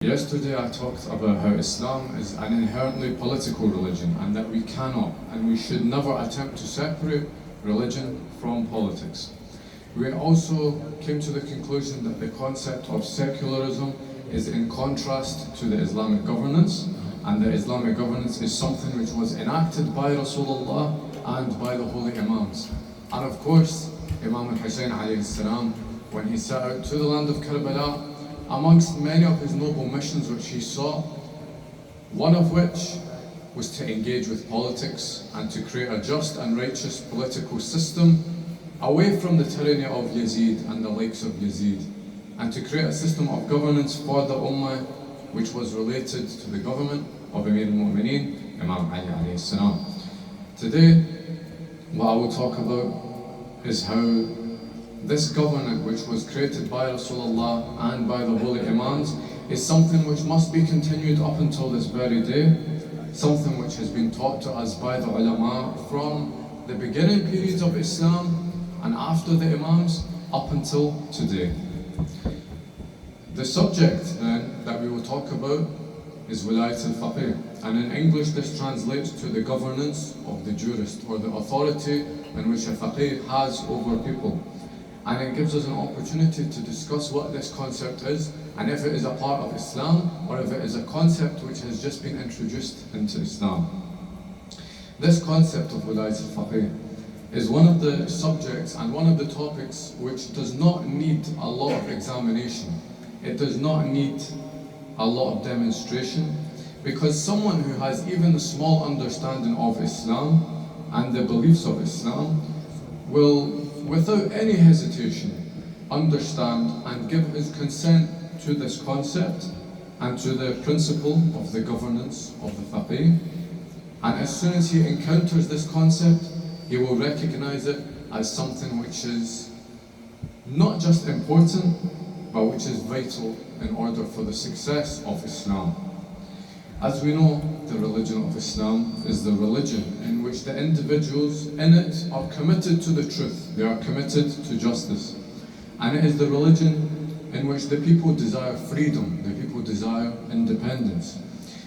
Yesterday I talked about how Islam is an inherently political religion and that we cannot and we should never attempt to separate religion from politics. We also came to the conclusion that the concept of secularism is in contrast to the Islamic governance, and that Islamic governance is something which was enacted by Rasulullah and by the holy Imams. And of course, Imam al-Hussein alayhi salam, when he set out to the land of Karbala, amongst many of his noble missions which he saw, one of which was to engage with politics and to create a just and righteous political system away from the tyranny of Yazid and the likes of Yazid, and to create a system of governance for the Ummah which was related to the government of Amir al-Mu'mineen, Imam Ali alayhi salam. Today, what I will talk about is how this government, which was created by Rasulullah and by the holy Imams, is something which must be continued up until this very day, something which has been taught to us by the ulama from the beginning periods of Islam and after the Imams up until today. The subject then that we will talk about is Wilayat al-Faqih, and in English this translates to the governance of the jurist, or the authority in which a faqih has over people. And it gives us an opportunity to discuss what this concept is, and if it is a part of Islam or if it is a concept which has just been introduced into Islam. This concept of Wilayat al-Faqih is one of the subjects and one of the topics which does not need a lot of examination. It does not need a lot of demonstration, because someone who has even a small understanding of Islam and the beliefs of Islam will, without any hesitation, understand and give his consent to this concept and to the principle of the governance of the faqih. And as soon as he encounters this concept, he will recognize it as something which is not just important, but which is vital in order for the success of Islam. As we know, the religion of Islam is the religion in which the individuals in it are committed to the truth, they are committed to justice. And it is the religion in which the people desire freedom, the people desire independence.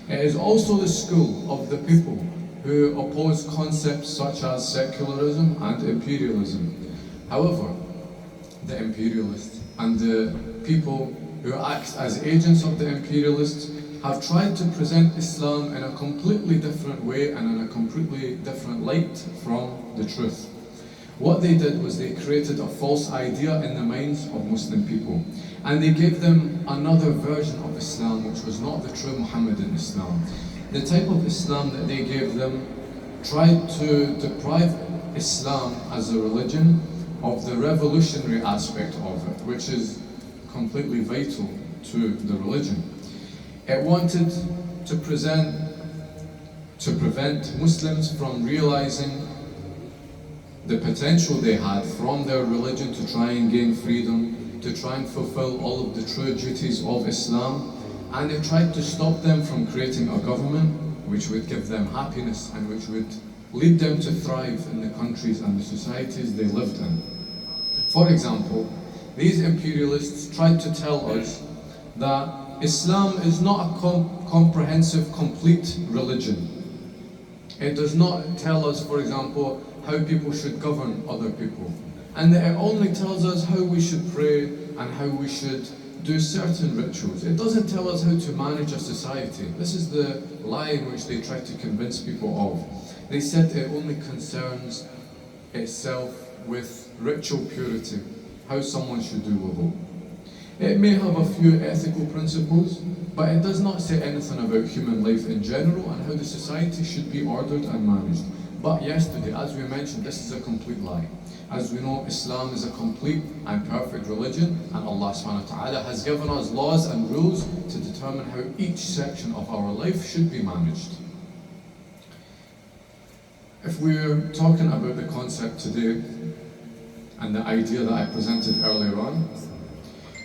It is also the school of the people who oppose concepts such as secularism and imperialism. However, the imperialists and the people who act as agents of the imperialists have tried to present Islam in a completely different way and in a completely different light from the truth. What they did was they created a false idea in the minds of Muslim people, and they gave them another version of Islam which was not the true Muhammadan Islam. The type of Islam that they gave them tried to deprive Islam as a religion of the revolutionary aspect of it, which is completely vital to the religion. It wanted to prevent Muslims from realizing the potential they had from their religion to try and gain freedom, to try and fulfill all of the true duties of Islam, and it tried to stop them from creating a government which would give them happiness and which would lead them to thrive in the countries and the societies they lived in. For example, these imperialists tried to tell us that Islam is not a comprehensive, complete religion. It does not tell us, for example, how people should govern other people. And that it only tells us how we should pray and how we should do certain rituals. It doesn't tell us how to manage a society. This is the lie in which they try to convince people of. They said it only concerns itself with ritual purity, how someone should do wudu. It may have a few ethical principles, but it does not say anything about human life in general and how the society should be ordered and managed. But yesterday, as we mentioned, this is a complete lie. As we know, Islam is a complete and perfect religion, and Allah subhanahu wa ta'ala has given us laws and rules to determine how each section of our life should be managed. If we're talking about the concept today and the idea that I presented earlier on,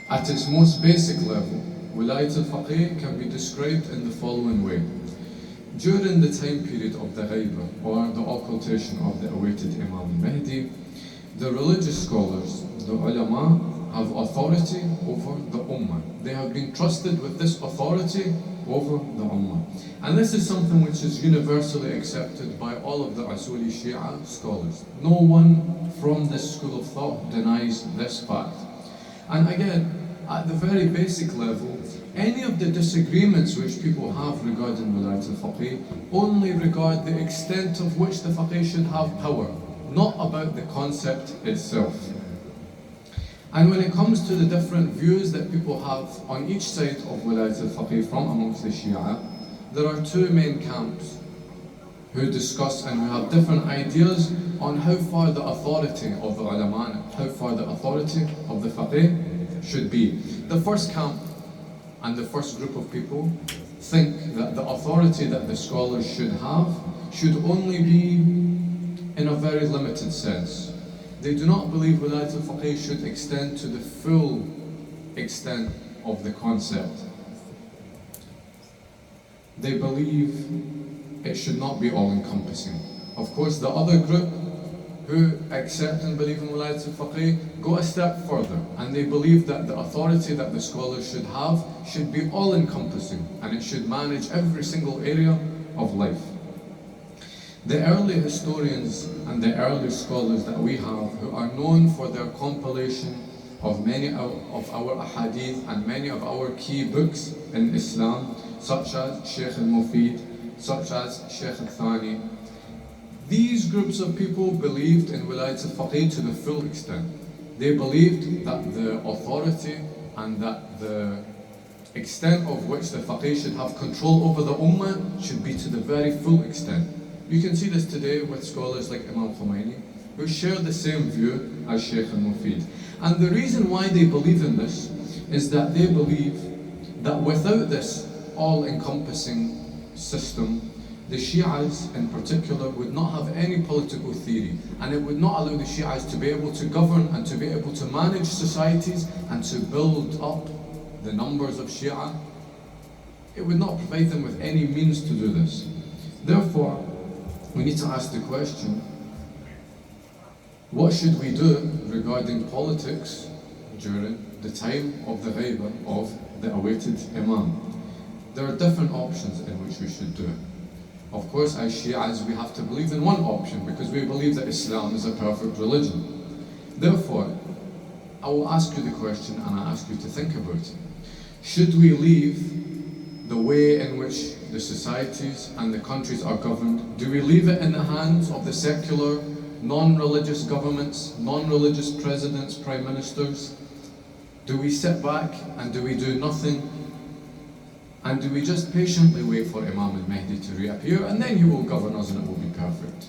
at its most basic level, Wilayat al-Faqih can be described in the following way. During the time period of the Ghaibah, or the occultation of the awaited Imam al-Mahdi, the religious scholars, the ulama, have authority over the Ummah. They have been trusted with this authority over the Ummah. And this is something which is universally accepted by all of the Usuli Shia scholars. No one from this school of thought denies this fact. And again, at the very basic level, any of the disagreements which people have regarding Wilayat al-Faqih only regard the extent of which the Faqih should have power, not about the concept itself. And when it comes to the different views that people have on each side of Wilayat al-Faqih from amongst the Shia, there are two main camps who discuss and who have different ideas on how far the authority of the ulama, how far the authority of the Faqih should be. The first camp and the first group of people think that the authority that the scholars should have should only be in a very limited sense. They do not believe Wilayat al-Faqih should extend to the full extent of the concept. They believe it should not be all-encompassing. Of course, the other group who accept and believe in Wilayat al-Faqih go a step further, and they believe that the authority that the scholars should have should be all-encompassing, and it should manage every single area of life. The early historians and the early scholars that we have, who are known for their compilation of many of our ahadith and many of our key books in Islam, such as Shaykh al-Mufid, such as Shaykh al-Thani, these groups of people believed in Wilayat al-Faqih to the full extent. They believed that the authority and that the extent of which the Faqih should have control over the Ummah should be to the very full extent. You can see this today with scholars like Imam Kumayl, who share the same view as Shaykh al-Mufid. And the reason why they believe in this is that they believe that without this all-encompassing system, the Shias in particular would not have any political theory, and it would not allow the Shias to be able to govern and to be able to manage societies and to build up the numbers of Shia. It would not provide them with any means to do this. Therefore, we need to ask the question, what should we do regarding politics during the time of the ghaibah of the awaited Imam? There are different options in which we should do it. Of course, as Shias, we have to believe in one option because we believe that Islam is a perfect religion. Therefore, I will ask you the question and I ask you to think about it. Should we leave the way in which the societies and the countries are governed? Do we leave it in the hands of the secular, non-religious governments, non-religious presidents, prime ministers? Do we sit back and do we do nothing? And do we just patiently wait for Imam al-Mahdi to reappear and then he will govern us and it will be perfect?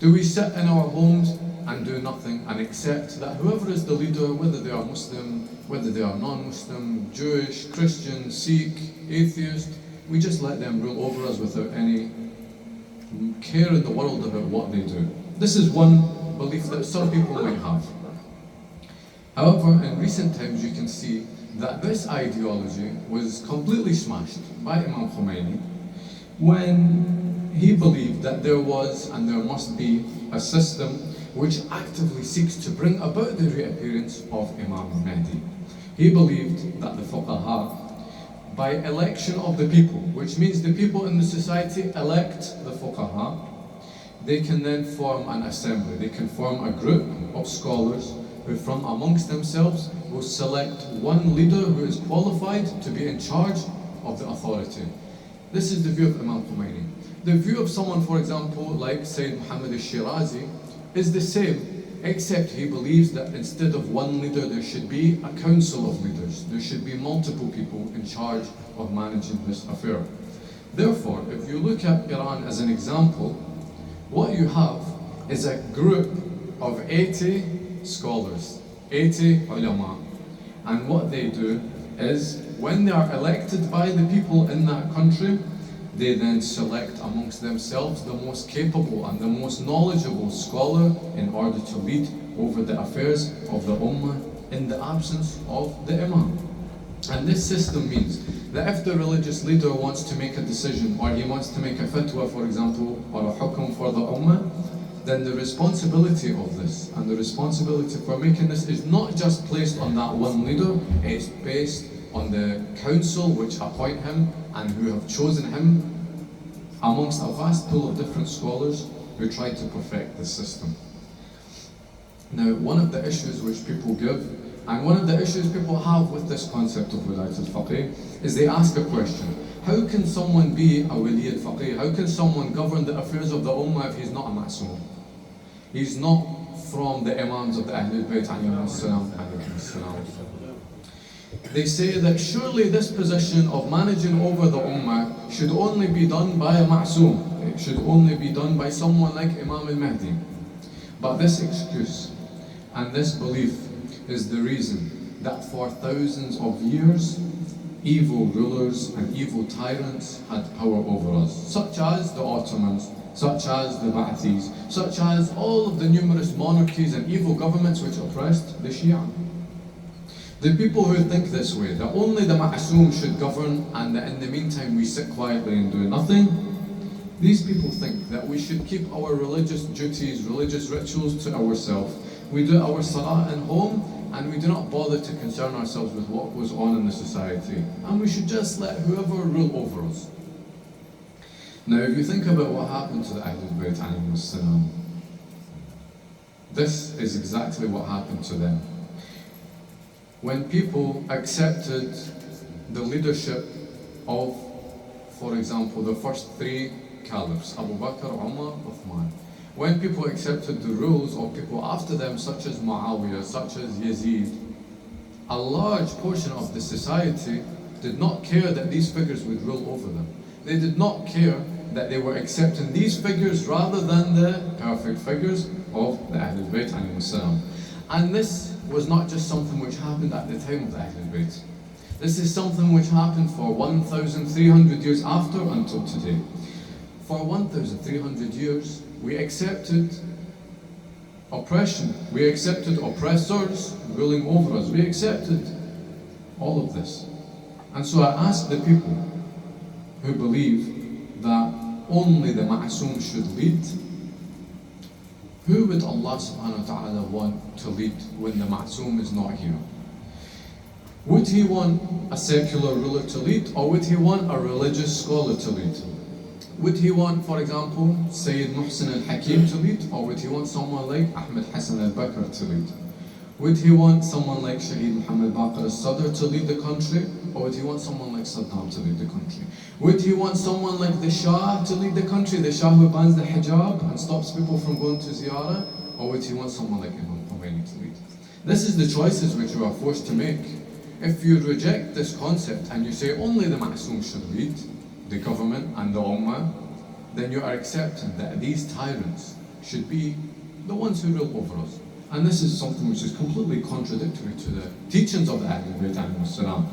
Do we sit in our homes and do nothing and accept that whoever is the leader, whether they are Muslim, whether they are non-Muslim, Jewish, Christian, Sikh, atheist, we just let them rule over us without any care in the world about what they do? This is one belief that some people might have. However, in recent times you can see that this ideology was completely smashed by Imam Kumayl when he believed that there was and there must be a system which actively seeks to bring about the reappearance of Imam al-Mahdi. He believed that the fuqaha, by election of the people, which means the people in the society elect the fuqaha, they can then form an assembly, they can form a group of scholars who from amongst themselves will select one leader who is qualified to be in charge of the authority. This is the view of Imam Kumayl. The view of someone, for example, like Sayyid Muhammad al-Shirazi is the same, except he believes that instead of one leader there should be a council of leaders. There should be multiple people in charge of managing this affair. Therefore, if you look at Iran as an example, what you have is a group of 80 scholars, 80 ulama, and what they do is when they are elected by the people in that country, they then select amongst themselves the most capable and the most knowledgeable scholar in order to lead over the affairs of the ummah in the absence of the imam. And this system means that if the religious leader wants to make a decision or he wants to make a fatwa, for example, or a hukm for the ummah, then the responsibility of this and the responsibility for making this is not just placed on that one leader, it's based on the council which appoint him and who have chosen him amongst a vast pool of different scholars who try to perfect this system. Now, one of the issues which people give, and one of the issues people have with this concept of Wilayat al-Faqih, is they ask a question: how can someone be a Wali al-Faqih? How can someone govern the affairs of the Ummah if he's not a Ma'soom? He's not from the Imams of the Ahlul Bayt alayhim as-salam. They say that surely this position of managing over the Ummah should only be done by a Ma'soom. It should only be done by someone like Imam al-Mahdi. But this excuse and this belief is the reason that for thousands of years, evil rulers and evil tyrants had power over us, such as the Ottomans, such as the Ba'athis, such as all of the numerous monarchies and evil governments which oppressed the Shia. The people who think this way, that only the Ma'soom should govern and that in the meantime we sit quietly and do nothing, these people think that we should keep our religious duties, religious rituals to ourselves. We do our salah at home and we do not bother to concern ourselves with what goes on in the society. And we should just let whoever rule over us. Now, if you think about what happened to the Ahlul Bayt alayhim as-salam, this is exactly what happened to them. When people accepted the leadership of, for example, the first three caliphs, Abu Bakr, Umar, Uthman, when people accepted the rules of people after them, such as Muawiyah, such as Yazid, a large portion of the society did not care that these figures would rule over them. They did not care that they were accepting these figures rather than the perfect figures of the Ahlul Bayt alayhim as-salam. And this was not just something which happened at the time of the Ahlul Bayt. This is something which happened for 1,300 years after until today. For 1,300 years, we accepted oppression, we accepted oppressors ruling over us, we accepted all of this. And so I ask the people who believe that only the Ma'soom should lead, who would Allah subhanahu wa ta'ala want to lead when the Ma'soom is not here? Would He want a secular ruler to lead, or would He want a religious scholar to lead? Would He want, for example, Sayyid Muhsin al-Hakim to lead, or would He want someone like Ahmed Hassan al-Bakr to lead? Would He want someone like Shaheed Muhammad Baqir al-Sadr to lead the country, or would He want someone like Saddam to lead the country? Would He want someone like the Shah to lead the country, the Shah who bans the hijab and stops people from going to ziyarah, or would He want someone like Imam Kumayl to lead? This is the choices which you are forced to make. If you reject this concept and you say only the Ma'soom should lead the government and the Ummah, then you are accepting that these tyrants should be the ones who rule over us. And this is something which is completely contradictory to the teachings of the Ahlul Bayt alayhim as-salam.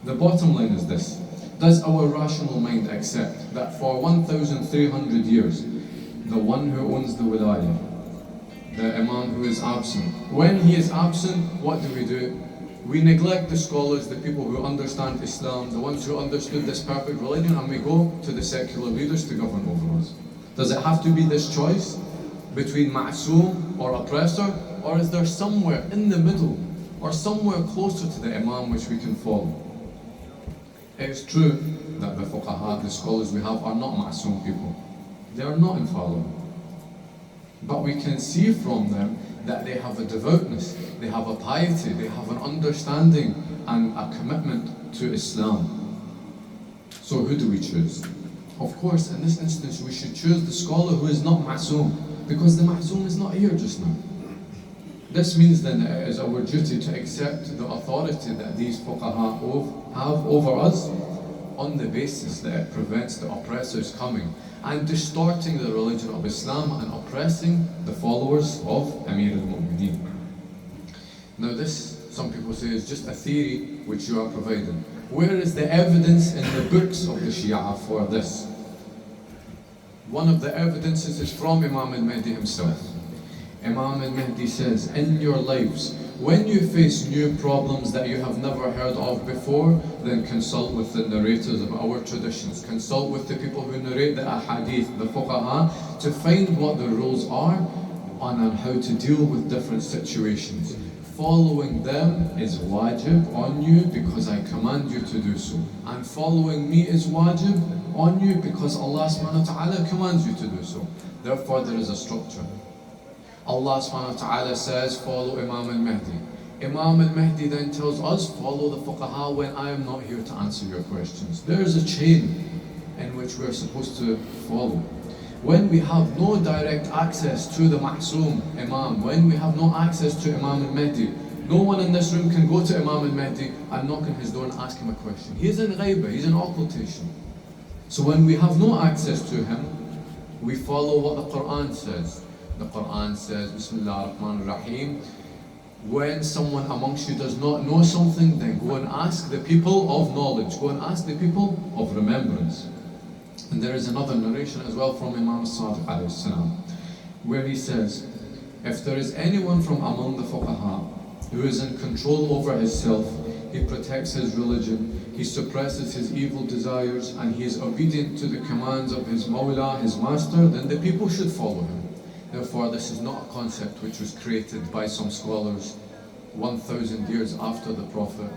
The bottom line is this: does our rational mind accept that for 1,300 years, the one who owns the Wilayat, the Imam who is absent, when he is absent, what do? We neglect the scholars, the people who understand Islam, the ones who understood this perfect religion, and we go to the secular leaders to govern over us. Does it have to be this choice between Ma'soom or oppressor, or is there somewhere in the middle, or somewhere closer to the Imam which we can follow? It is true that the fuqaha, the scholars we have, are not Ma'soom people. They are not infallible. But we can see from them that they have a devoutness, they have a piety, they have an understanding and a commitment to Islam. So who do we choose? Of course, in this instance, we should choose the scholar who is not Ma'soom, because the Ma'soom is not here just now. This means then it is our duty to accept the authority that these fuqaha have over us on the basis that it prevents the oppressors coming and distorting the religion of Islam and oppressing the followers of Amir al-Mu'mineen. Now this, some people say, is just a theory which you are providing. Where is the evidence in the books of the Shia for this? One of the evidences is from Imam al-Mahdi himself. Imam al-Mahdi says, in your lives, when you face new problems that you have never heard of before, then consult with the narrators of our traditions. Consult with the people who narrate the ahadith, the fuqaha, to find what the rules are on how to deal with different situations. Following them is wajib on you because I command you to do so. And following me is wajib on you because Allah subhanahu wa ta'ala commands you to do so. Therefore there is a structure. Allah subhanahu wa ta'ala says, follow Imam al-Mahdi. Imam al-Mahdi then tells us, follow the fuqaha when I am not here to answer your questions. There is a chain in which we are supposed to follow. When we have no direct access to the Ma'soom Imam, when we have no access to Imam al-Mahdi, no one in this room can go to Imam al-Mahdi and knock on his door and ask him a question. He is in ghaibah, he's in occultation. So when we have no access to him, we follow what the Quran says. The Quran says, Bismillah ar-Rahman ar-Rahim, when someone amongst you does not know something, then go and ask the people of knowledge, go and ask the people of remembrance. And there is another narration as well from Imam Sadiq alayhi salam, where he says, if there is anyone from among the fuqaha who is in control over himself, he protects his religion, he suppresses his evil desires, and he is obedient to the commands of his Mawla, his master, then the people should follow him. Therefore, this is not a concept which was created by some scholars 1,000 years after the Prophet,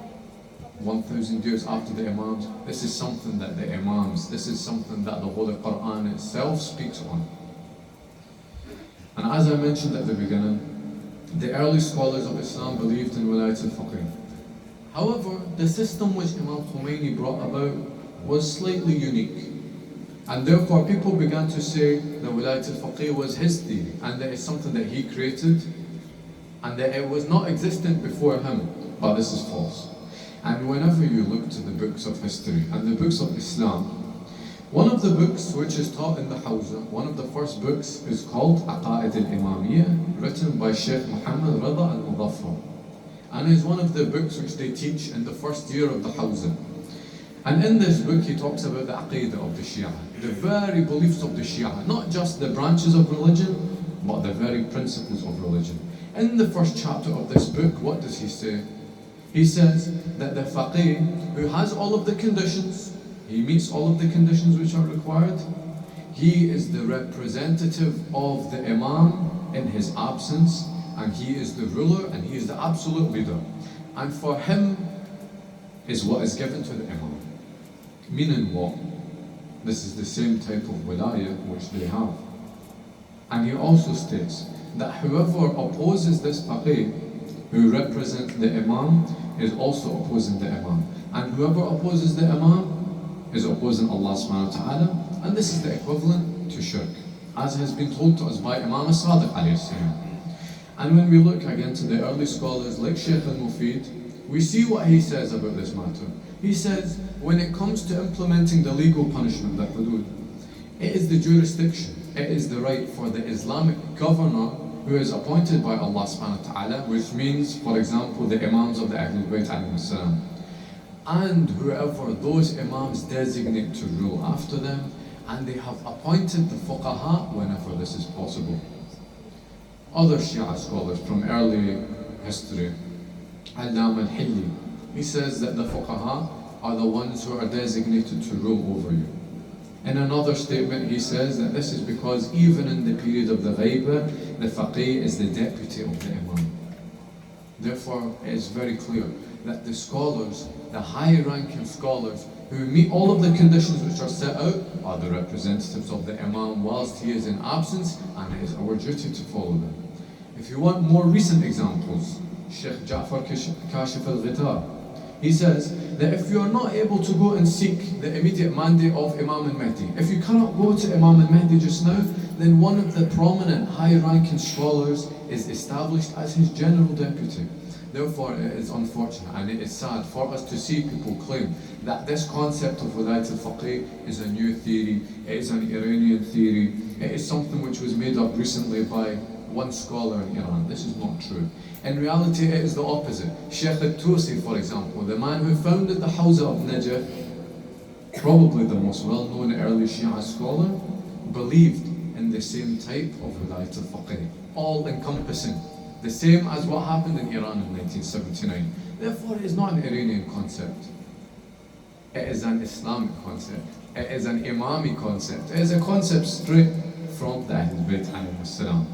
1,000 years after the Imams. This is something that the Imams, this is something that the Holy Quran itself speaks on. And as I mentioned at the beginning, the early scholars of Islam believed in Wilayat al-Faqih. However, the system which Imam Kumayl brought about was slightly unique. And therefore people began to say that Wilayat al-Faqih was his theory, and that it's something that he created, and that it was not existent before him. But this is false. And whenever you look to the books of history and the books of Islam, one of the books which is taught in the Hawza, one of the first books is called Aqa'id al-Imamiyya, written by Sheikh Muhammad Rida al-Muzaffar. And is one of the books which they teach in the first year of the Hawza. And in this book he talks about the Aqidah of the Shia, the very beliefs of the Shia, not just the branches of religion, but the very principles of religion. In the first chapter of this book, what does he say? He says that the faqih, who has all of the conditions, he meets all of the conditions which are required, he is the representative of the Imam in his absence, and he is the ruler and he is the absolute leader. And for him is what is given to the Imam. Meaning what? This is the same type of wilayah which they have. And he also states that whoever opposes this faqih, who represents the Imam, is also opposing the Imam. And whoever opposes the Imam is opposing Allah subhanahu wa ta'ala. And this is the equivalent to shirk, as has been told to us by Imam Sadiq alayhi salam. And when we look again to the early scholars like Shaykh al-Mufid, we see what he says about this matter. He says, when it comes to implementing the legal punishment, the hudud, it is the jurisdiction, it is the right for the Islamic governor who is appointed by Allah subhanahu wa ta'ala, which means, for example, the Imams of the Ahlul Bayt alayhi salam, and whoever those Imams designate to rule after them, and they have appointed the fuqaha whenever this is possible. Other Shia scholars from early history, al-Hilli, he says that the fuqaha are the ones who are designated to rule over you. In another statement he says that this is because even in the period of the ghaibah, the faqih is the deputy of the Imam. Therefore it is very clear that the scholars, the high-ranking scholars who meet all of the conditions which are set out, are the representatives of the Imam whilst he is in absence, and it is our duty to follow them. If you want more recent examples, Sheikh Ja'far Kashif al-Ghitar, he says that if you are not able to go and seek the immediate mandate of Imam al-Mahdi, if you cannot go to Imam al-Mahdi just now, then one of the prominent high-ranking scholars is established as his general deputy. Therefore, it is unfortunate and it is sad for us to see people claim that this concept of Wilayat al-Faqih is a new theory, it is an Iranian theory, it is something which was made up recently by one scholar in Iran. This is not true. In reality, it is the opposite. Sheikh al-Tusi, for example, the man who founded the Hawza of Najaf, probably the most well-known early Shia scholar, believed in the same type of Wilayat al-Faqih, all-encompassing. The same as what happened in Iran in 1979. Therefore, it is not an Iranian concept. It is an Islamic concept. It is an Imami concept. It is a concept straight from the Ahlul Bayt alayhi salam.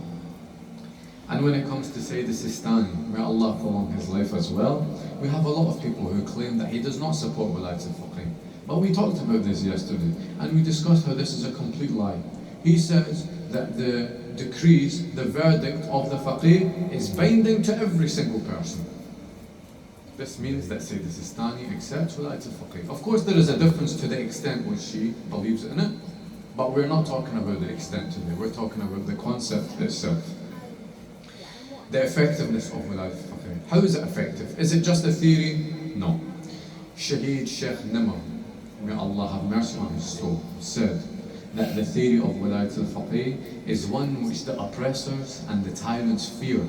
And when it comes to Sayyid Sistani, may Allah prolong his life as well, we have a lot of people who claim that he does not support Wilayat al-Faqih. But we talked about this yesterday, and we discussed how this is a complete lie. He says that the decrees, the verdict of the Faqih is binding to every single person. This means that Sayyid Sistani accepts Wilayat al-Faqih. Of course, there is a difference to the extent which she believes in it, but we're not talking about the extent today, we're talking about the concept itself. The effectiveness of Wilayat al-Faqih. How is it effective? Is it just a theory? No. Shaheed Sheikh Nimr, may Allah have mercy on his soul, said that the theory of Wilayat al-Faqih is one which the oppressors and the tyrants fear.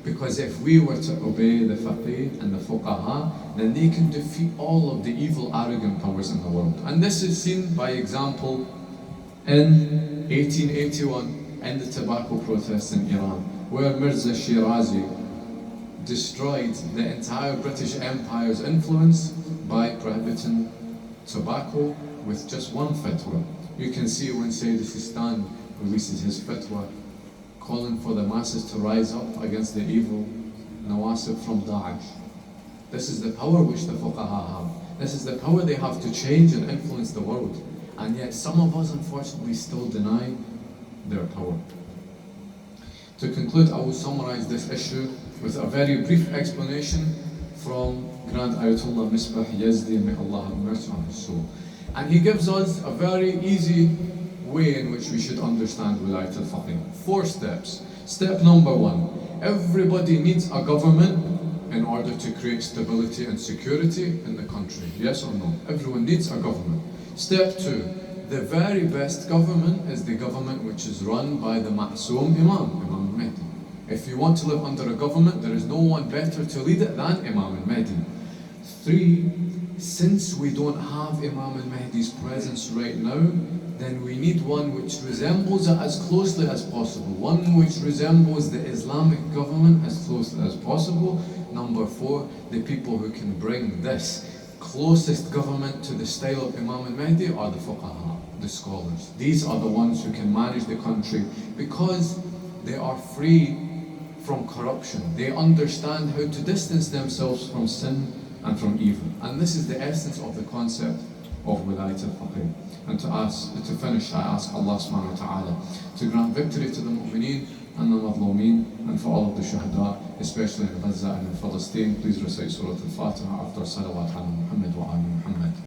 Because if we were to obey the Faqih and the Fuqaha, then they can defeat all of the evil, arrogant powers in the world. And this is seen by example in 1881 in the tobacco protests in Iran, where Mirza Shirazi destroyed the entire British Empire's influence by prohibiting tobacco with just one fatwa. You can see when Sayyid Sistani releases his fatwa, calling for the masses to rise up against the evil nawasib from Daesh. This is the power which the fuqaha have. This is the power they have to change and influence the world. And yet some of us unfortunately still deny their power. To conclude, I will summarize this issue with a very brief explanation from Grand Ayatollah Misbah Yazdi, may Allah have mercy on his soul. And he gives us a very easy way in which we should understand Wilayat al-Faqih. 4 steps. Step number 1, everybody needs a government in order to create stability and security in the country. Yes or no? Everyone needs a government. Step 2, the very best government is the government which is run by the Ma'soom Imam al-Mahdi. If you want to live under a government, there is no one better to lead it than Imam al-Mahdi. 3, since we don't have Imam al-Mahdi's presence right now, then we need one which resembles it as closely as possible. One which resembles the Islamic government as closely as possible. Number 4, the people who can bring this closest government to the style of Imam al-Mahdi are the fuqaha, the scholars. These are the ones who can manage the country because they are free from corruption. They understand how to distance themselves from sin and from evil. And this is the essence of the concept of Wilayat al-Faqih. And to finish, I ask Allah subhanahu wa ta'ala to grant victory to the mu'mineen and the madlumeen, and for all of the shuhada, especially in Gaza and in Palestine. Please recite Surah Al-Fatiha after salawat ala Muhammad wa ala Muhammad.